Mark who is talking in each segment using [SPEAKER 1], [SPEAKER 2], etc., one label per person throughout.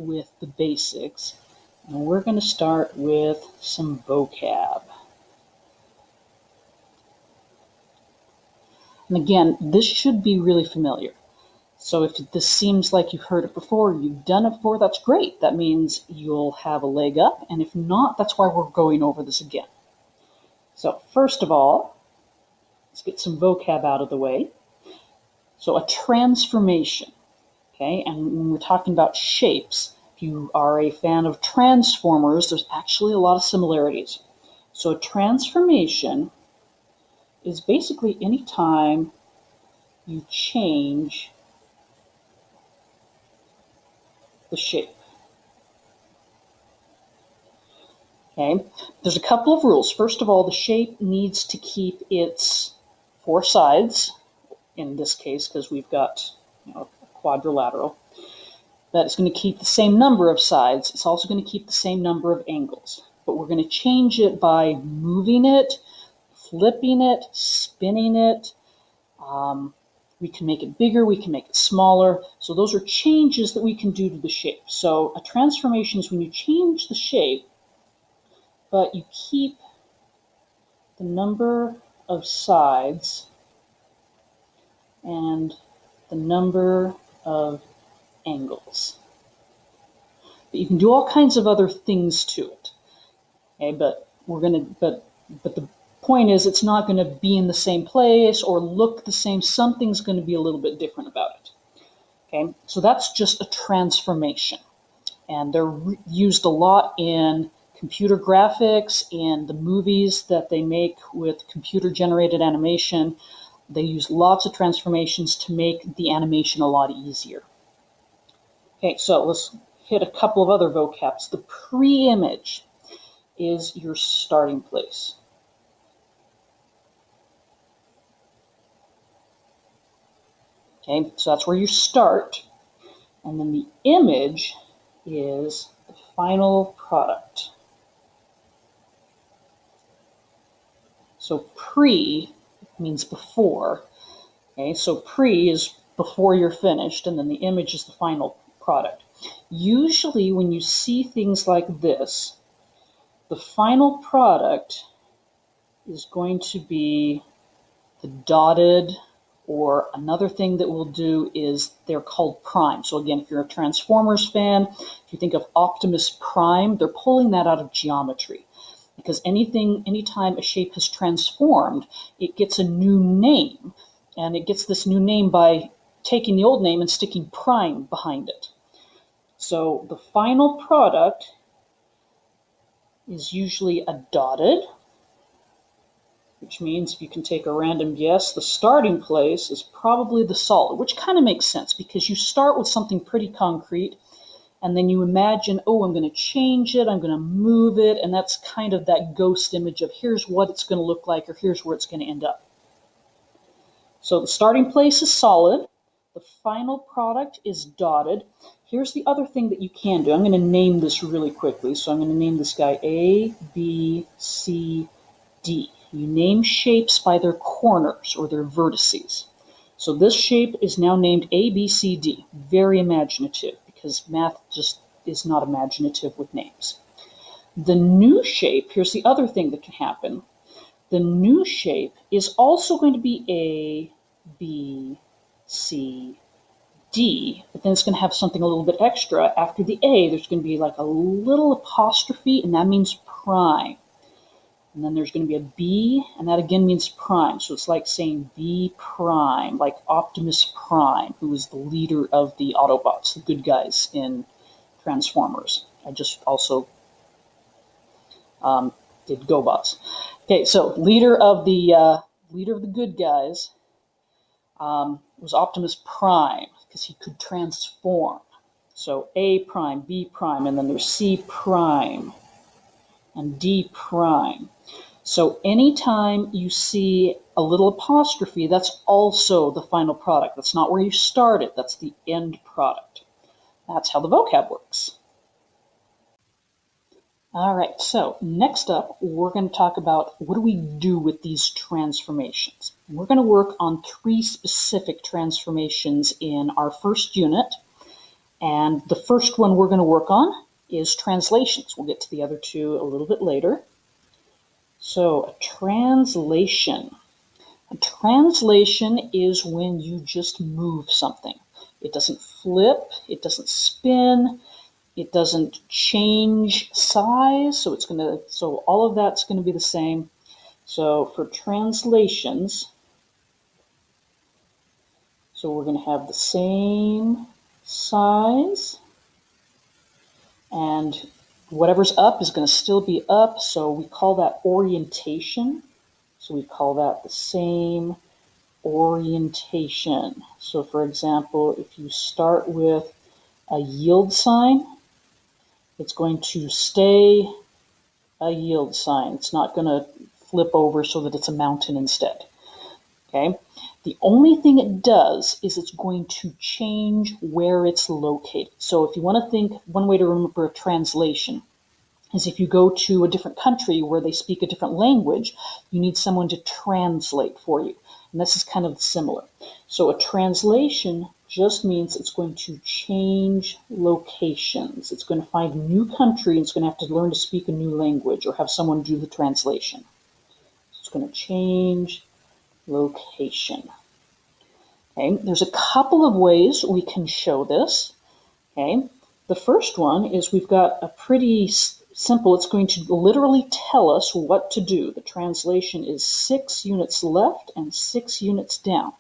[SPEAKER 1] with the basics, and we're going to start with some vocab. And again, this should be really familiar. So if this seems like you've heard it before, you've done it before, that's great. That means you'll have a leg up. And if not, that's why we're going over this again. So first of all, let's get some vocab out of the way. So a transformation, okay? And when we're talking about shapes, if you are a fan of Transformers, there's actually a lot of similarities. So a transformation is basically any time you change the shape. Okay, there's a couple of rules. First of all, the shape needs to keep its four sides, in this case, because we've got a quadrilateral. That it's going to keep the same number of sides. It's also going to keep the same number of angles. But we're going to change it by moving it, flipping it, spinning it. We can make it bigger, we can make it smaller. So those are changes that we can do to the shape. So a transformation is when you change the shape, but you keep the number of sides and the number of angles. But you can do all kinds of other things to it. Okay, but the point is, it's not going to be in the same place or look the same. Something's going to be a little bit different about it. Okay, so that's just a transformation. And they're used a lot in computer graphics, in the movies that they make with computer-generated animation. They use lots of transformations to make the animation a lot easier. Okay, so let's hit a couple of other vocabs. The pre-image is your starting place. Okay, so that's where you start, and then the image is the final product. So pre means before. Okay, so pre is before you're finished, and then the image is the final product. Usually when you see things like this, the final product is going to be the dotted, or another thing that we'll do is they're called prime. So again, if you're a Transformers fan, if you think of Optimus Prime, they're pulling that out of geometry. Because anytime a shape has transformed, it gets a new name. And it gets this new name by taking the old name and sticking prime behind it. So the final product is usually a dotted, which means if you can take a random guess, the starting place is probably the solid, which kind of makes sense because you start with something pretty concrete and then you imagine, oh, I'm going to change it, I'm going to move it, and that's kind of that ghost image of here's what it's going to look like or here's where it's going to end up. So the starting place is solid, the final product is dotted. Here's the other thing that you can do. I'm going to name this really quickly. So I'm going to name this guy A, B, C, D. You name shapes by their corners or their vertices. So this shape is now named A, B, C, D. Very imaginative because math just is not imaginative with names. The new shape, here's the other thing that can happen. The new shape is also going to be A, B, C, D, but then it's going to have something a little bit extra. After the A, there's going to be like a little apostrophe, and that means prime. And then there's going to be a B, and that again means prime. So it's like saying B prime, like Optimus Prime, who is the leader of the Autobots, the good guys in Transformers. I just also did GoBots. Okay, so leader of the good guys was Optimus Prime because he could transform. So A prime, B prime, and then there's C prime and D prime. So anytime you see a little apostrophe, that's also the final product. That's not where you started. That's the end product. That's how the vocab works. All right, so next up, we're going to talk about what do we do with these transformations. We're going to work on 3 specific transformations in our first unit. And the first one we're going to work on is translations. We'll get to the other two a little bit later. So a translation. A translation is when you just move something. It doesn't flip, it doesn't spin, it doesn't change size, so all of that's going to be the same. So for translations, so we're going to have the same size, and whatever's up is going to still be up, so we call that orientation. So we call that the same orientation. So for example, if you start with a yield sign, it's going to stay a yield sign. It's not going to flip over so that it's a mountain instead. Okay? The only thing it does is it's going to change where it's located. So if you want to think, one way to remember a translation is if you go to a different country where they speak a different language, you need someone to translate for you. And this is kind of similar. So a translation just means it's going to change locations. It's going to find a new country and it's going to have to learn to speak a new language or have someone do the translation. So it's going to change location. Okay, there's a couple of ways we can show this. Okay, the first one is we've got a pretty simple, it's going to literally tell us what to do. The translation is 6 units left and 6 units down.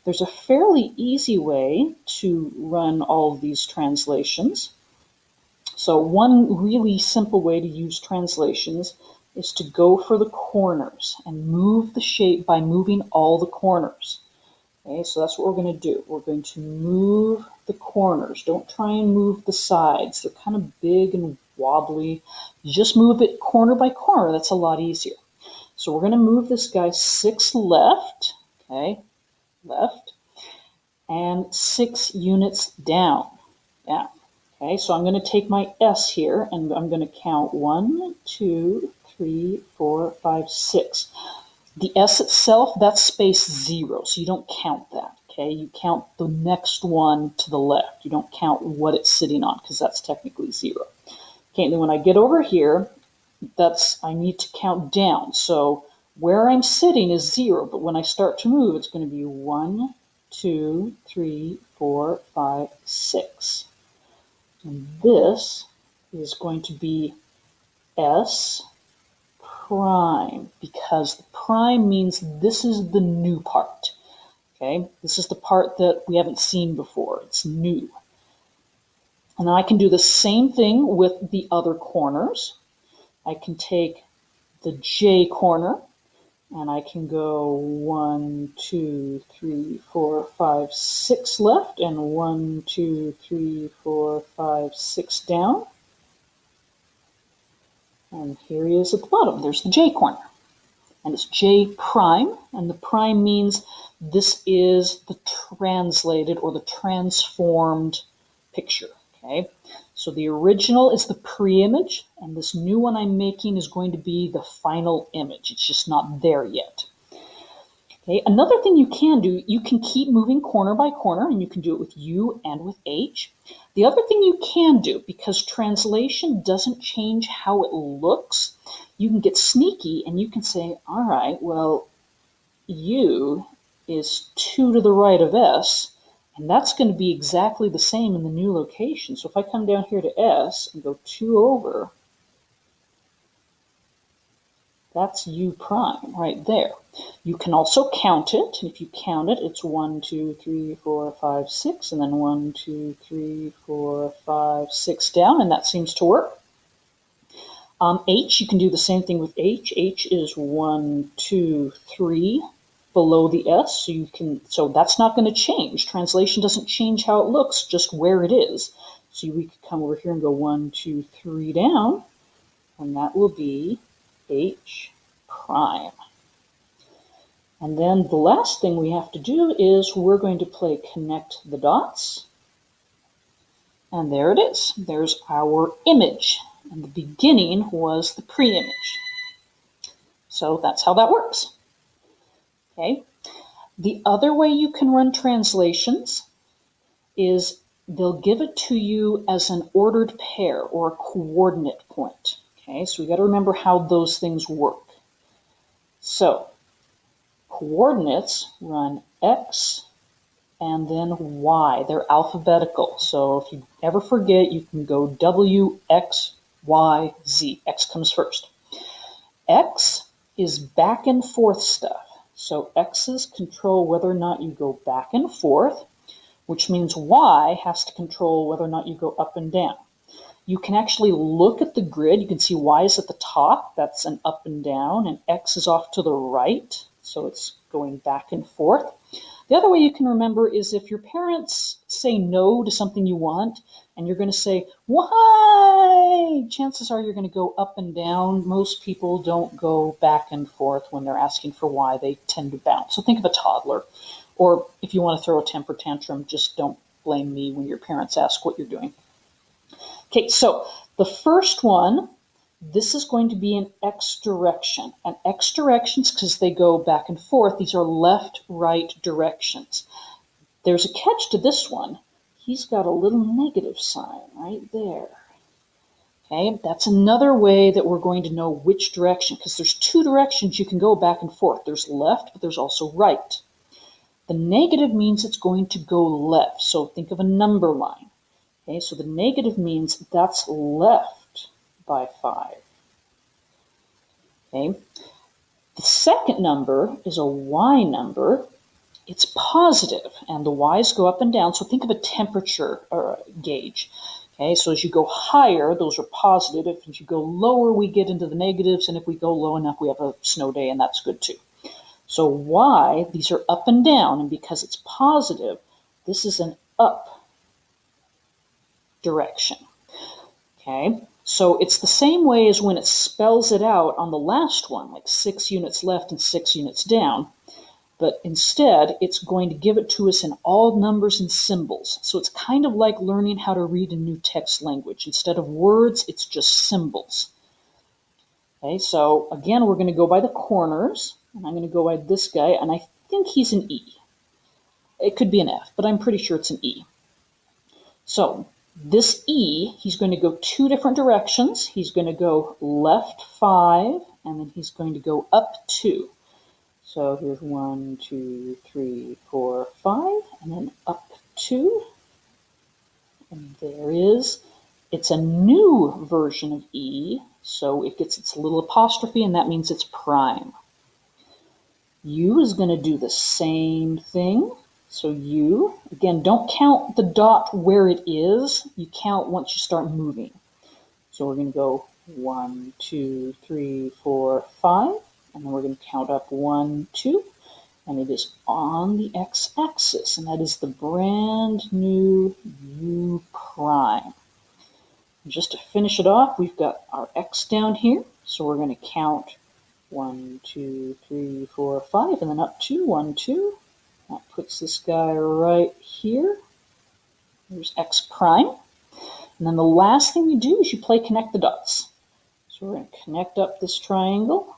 [SPEAKER 1] There's a fairly easy way to run all of these translations. So one really simple way to use translations is to go for the corners and move the shape by moving all the corners. Okay, so that's what we're going to do. We're going to move the corners. Don't try and move the sides. They're kind of big and wobbly. You just move it corner by corner. That's a lot easier. So we're going to move this guy 6 left, okay, left, and 6 units down. Okay, so I'm going to take my S here and I'm going to count 1, 2, 3, 4, 5, 6. The S itself, that's space 0, so you don't count that, okay? You count the next one to the left. You don't count what it's sitting on, because that's technically 0. Okay, and then when I get over here, I need to count down. So where I'm sitting is 0, but when I start to move, it's going to be 1, 2, 3, 4, 5, 6. And this is going to be S prime, because the prime means this is the new part. Okay, this is the part that we haven't seen before. It's new. And then I can do the same thing with the other corners. I can take the J corner and I can go 1, 2, 3, 4, 5, 6 left and 1, 2, 3, 4, 5, 6 down. And here he is at the bottom. There's the J corner. And it's J prime, and the prime means this is the translated or the transformed picture, okay? So the original is the pre-image, and this new one I'm making is going to be the final image. It's just not there yet. Okay, another thing you can do, you can keep moving corner by corner, and you can do it with U and with H. The other thing you can do, because translation doesn't change how it looks, you can get sneaky and you can say, all right, well, U is 2 to the right of S, and that's going to be exactly the same in the new location. So if I come down here to S and go 2 over, that's U prime right there. You can also count it, and if you count it, it's 1, 2, 3, 4, 5, 6, and then 1, 2, 3, 4, 5, 6 down, and that seems to work. H, you can do the same thing with H. H is 1, 2, 3 below the S, so that's not going to change. Translation doesn't change how it looks, just where it is. So we could come over here and go 1, 2, 3 down, and that will be H prime. And then the last thing we have to do is we're going to play connect the dots. And there it is. There's our image. And the beginning was the pre-image. So that's how that works. Okay. The other way you can run translations is they'll give it to you as an ordered pair or a coordinate point. Okay, so we got to remember how those things work. So coordinates run x and then y. They're alphabetical. So if you ever forget, you can go w, x, y, z. X comes first. X is back and forth stuff. So x's control whether or not you go back and forth, which means y has to control whether or not you go up and down. You can actually look at the grid. You can see y is at the top. That's an up and down, and x is off to the right. So it's going back and forth. The other way you can remember is if your parents say no to something you want, and you're going to say, why? Chances are you're going to go up and down. Most people don't go back and forth when they're asking for why. They tend to bounce. So think of a toddler. Or if you want to throw a temper tantrum, just don't blame me when your parents ask what you're doing. Okay, so the first one, this is going to be an x direction. And x directions, because they go back and forth, these are left-right directions. There's a catch to this one. He's got a little negative sign right there. Okay, that's another way that we're going to know which direction, because there's two directions you can go back and forth. There's left, but there's also right. The negative means it's going to go left. So think of a number line. Okay, so the negative means that's left by 5. Okay, the second number is a y number. It's positive, and the y's go up and down. So think of a temperature or a gauge. Okay, so as you go higher, those are positive. If you go lower, we get into the negatives, and if we go low enough, we have a snow day, and that's good too. So y, these are up and down, and because it's positive, this is an up direction. Okay, so it's the same way as when it spells it out on the last one, like 6 units left and 6 units down, but instead it's going to give it to us in all numbers and symbols. So it's kind of like learning how to read a new text language. Instead of words, it's just symbols. Okay, so again, we're going to go by the corners, and I'm going to go by this guy, and I think he's an E. It could be an F, but I'm pretty sure it's an E. So this E, he's going to go 2 different directions. He's going to go left 5, and then he's going to go up 2. So here's 1, 2, 3, 4, 5, and then up 2. And there is, it's a new version of E, so it gets its little apostrophe, and that means it's prime. U is going to do the same thing. So U, again, don't count the dot where it is. You count once you start moving. So we're going to go 1, 2, 3, 4, 5, and then we're going to count up 1, 2, and it is on the x-axis, and that is the brand new U prime. And just to finish it off, we've got our x down here, so we're going to count 1, 2, 3, 4, 5, and then up 2, 1, 2. That puts this guy right here. There's x prime. And then the last thing you do is you play connect the dots. So we're going to connect up this triangle.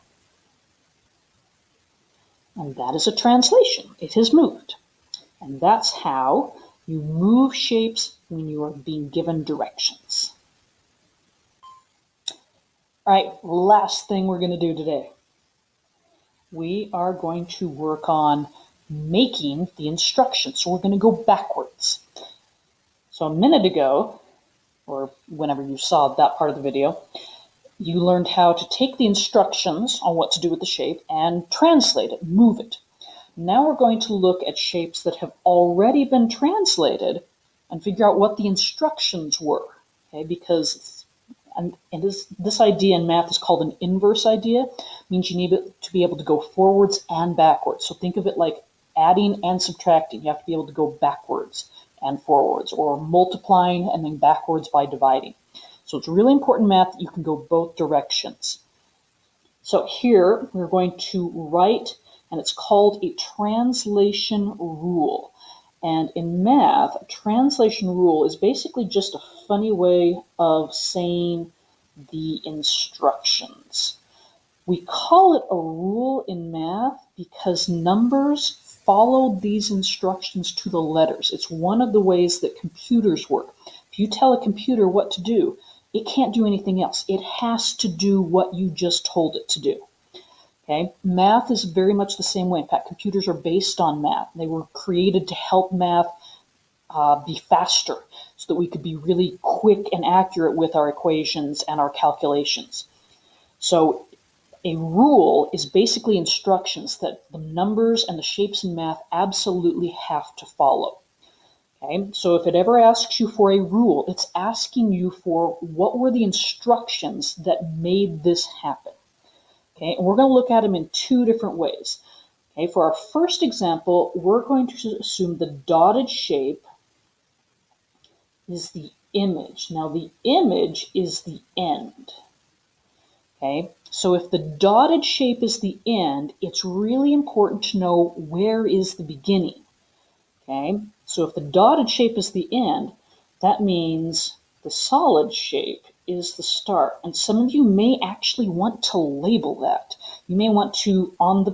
[SPEAKER 1] And that is a translation. It has moved. And that's how you move shapes when you are being given directions. All right, last thing we're going to do today. We are going to work on making the instructions. So we're going to go backwards. So a minute ago, or whenever you saw that part of the video, you learned how to take the instructions on what to do with the shape and translate it, move it. Now we're going to look at shapes that have already been translated and figure out what the instructions were. Okay, because this idea in math is called an inverse idea. It means you need to be able to go forwards and backwards. So think of it like adding and subtracting. You have to be able to go backwards and forwards, or multiplying and then backwards by dividing. So it's really important math that you can go both directions. So here we're going to write, and it's called a translation rule. And in math, a translation rule is basically just a funny way of saying the instructions. We call it a rule in math because numbers follow these instructions to the letters. It's one of the ways that computers work. If you tell a computer what to do, it can't do anything else. It has to do what you just told it to do. Okay? Math is very much the same way. In fact, computers are based on math. They were created to help math be faster so that we could be really quick and accurate with our equations and our calculations. So a rule is basically instructions that the numbers and the shapes in math absolutely have to follow. Okay, so if it ever asks you for a rule, it's asking you for what were the instructions that made this happen. Okay, and we're going to look at them in two different ways. Okay, for our first example, we're going to assume the dotted shape is the image. Now the image is the end. Okay, so if the dotted shape is the end, it's really important to know where is the beginning. Okay, so if the dotted shape is the end, that means the solid shape is the start. And some of you may actually want to label that. You may want to, on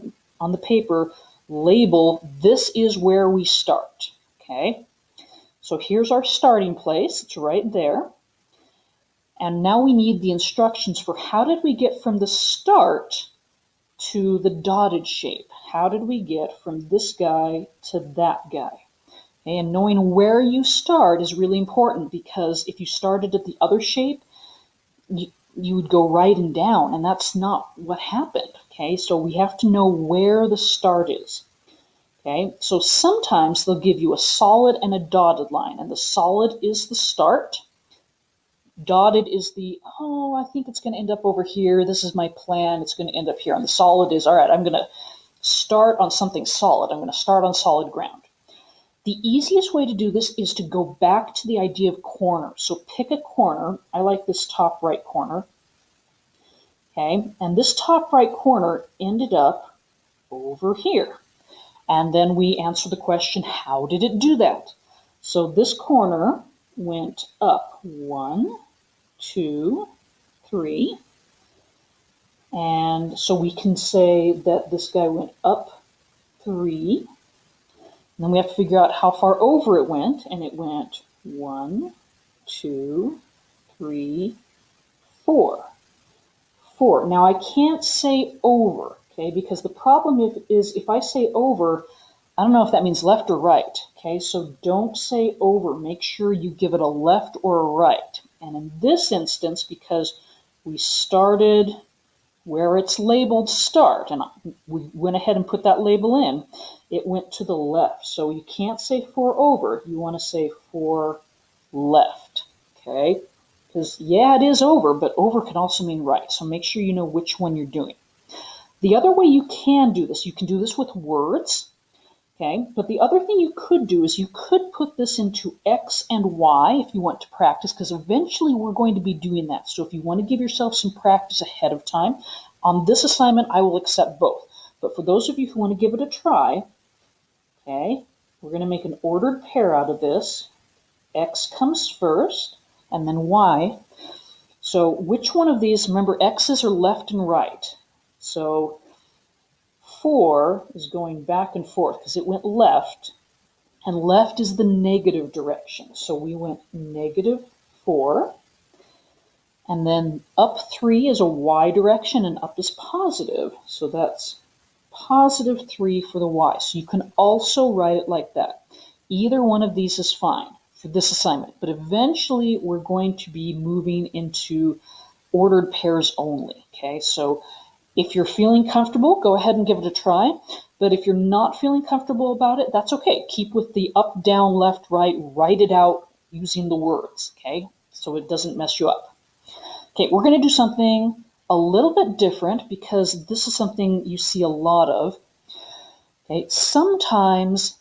[SPEAKER 1] the paper, label, this is where we start. Okay, so here's our starting place. It's right there. And now we need the instructions for how did we get from the start to the dotted shape? How did we get from this guy to that guy? And knowing where you start is really important, because if you started at the other shape, you would go right and down, and that's not what happened. Okay, so we have to know where the start is. Okay, so sometimes they'll give you a solid and a dotted line, and the solid is the start. Dotted is the, oh, I think it's going to end up over here. This is my plan. It's going to end up here. And the solid is, all right, I'm going to start on something solid. I'm going to start on solid ground. The easiest way to do this is to go back to the idea of corner. So pick a corner. I like this top right corner. Okay, and this top right corner ended up over here. And then we answer the question, how did it do that? So this corner went up 1, 2, 3. And so we can say that this guy went up 3. And then we have to figure out how far over it went. And it went 1, 2, 3, 4. 4. Now I can't say over, okay, because the problem is if I say over, I don't know if that means left or right. Okay, so don't say over. Make sure you give it a left or a right. And in this instance, because we started where it's labeled start, and we went ahead and put that label in, it went to the left. So you can't say 4 over. You want to say 4 left. Okay, because yeah, it is over, but over can also mean right. So make sure you know which one you're doing. The other way you can do this, you can do this with words. Okay, but the other thing you could do is you could put this into X and Y if you want to practice, because eventually we're going to be doing that. So if you want to give yourself some practice ahead of time, on this assignment I will accept both. But for those of you who want to give it a try, okay, we're going to make an ordered pair out of this. X comes first, and then Y. So which one of these, remember X's are left and right. So 4 is going back and forth because it went left, and left is the negative direction. So we went -4, and then up 3 is a Y direction, and up is positive. So that's +3 for the Y. So you can also write it like that. Either one of these is fine for this assignment, but eventually we're going to be moving into ordered pairs only. Okay, so if you're feeling comfortable, go ahead and give it a try. But if you're not feeling comfortable about it, that's okay. Keep with the up, down, left, right. Write it out using the words, okay? So it doesn't mess you up. Okay, we're going to do something a little bit different because this is something you see a lot of. Okay, sometimes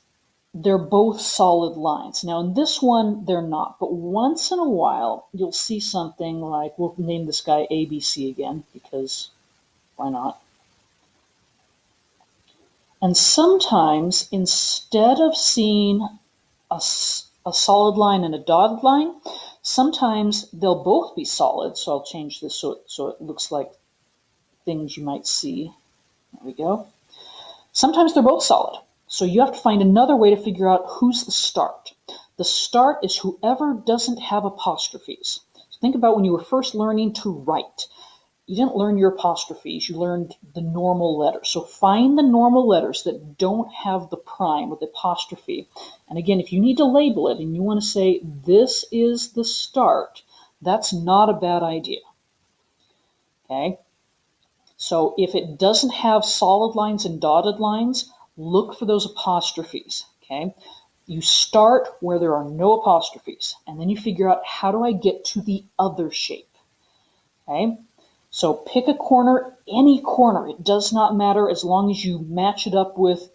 [SPEAKER 1] they're both solid lines. Now in this one, they're not. But once in a while, you'll see something like, we'll name this guy ABC again because why not? And sometimes, instead of seeing a solid line and a dotted line, sometimes they'll both be solid. So I'll change this so it looks like things you might see. There we go. Sometimes they're both solid. So you have to find another way to figure out who's the start. The start is whoever doesn't have apostrophes. So think about when you were first learning to write. You didn't learn your apostrophes, you learned the normal letters. So find the normal letters that don't have the prime with apostrophe. And again, if you need to label it and you want to say, this is the start, that's not a bad idea. Okay? So if it doesn't have solid lines and dotted lines, look for those apostrophes. Okay? You start where there are no apostrophes, and then you figure out, how do I get to the other shape? Okay? So pick a corner, any corner. It does not matter as long as you match it up with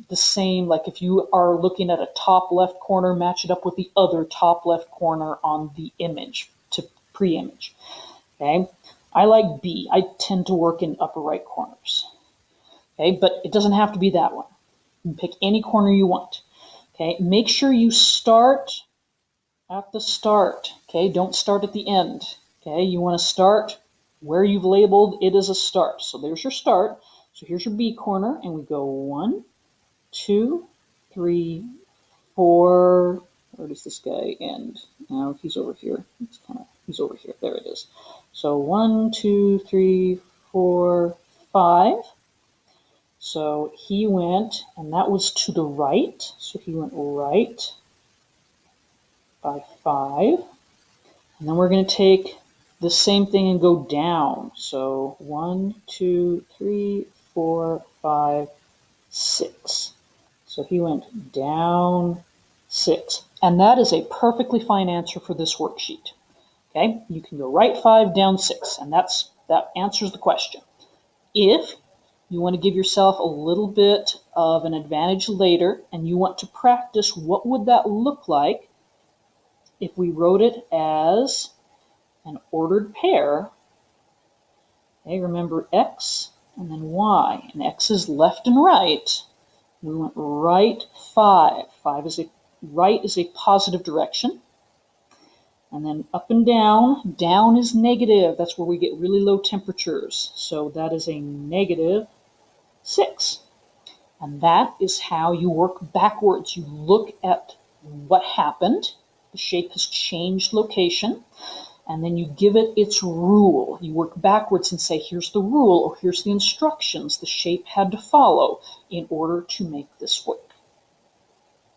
[SPEAKER 1] the same, like if you are looking at a top left corner, match it up with the other top left corner on the image to pre-image. Okay? I like B. I tend to work in upper right corners. Okay, but it doesn't have to be that one. You can pick any corner you want. Okay, make sure you start at the start. Okay, don't start at the end. Okay, you want to start where you've labeled it as a start. So there's your start. So here's your B corner, and we go 1, 2, 3, 4. Where does this guy end? Now he's over here. He's over here. There it is. So 1, 2, 3, 4, 5. So he went, and that was to the right. So he went right by 5. And then we're going to take the same thing and go down. So 1, 2, 3, 4, 5, 6. So he went down 6. And that is a perfectly fine answer for this worksheet. Okay, you can go right 5, down 6, and that answers the question. If you want to give yourself a little bit of an advantage later, and you want to practice what would that look like if we wrote it as an ordered pair. Okay, remember X and then Y, and X is left and right. We went right 5. Right is a positive direction. And then up and down. Down is negative. That's where we get really low temperatures. So that is a negative 6. And that is how you work backwards. You look at what happened. The shape has changed location. And then you give it its rule. You work backwards and say, here's the rule, or here's the instructions the shape had to follow in order to make this work.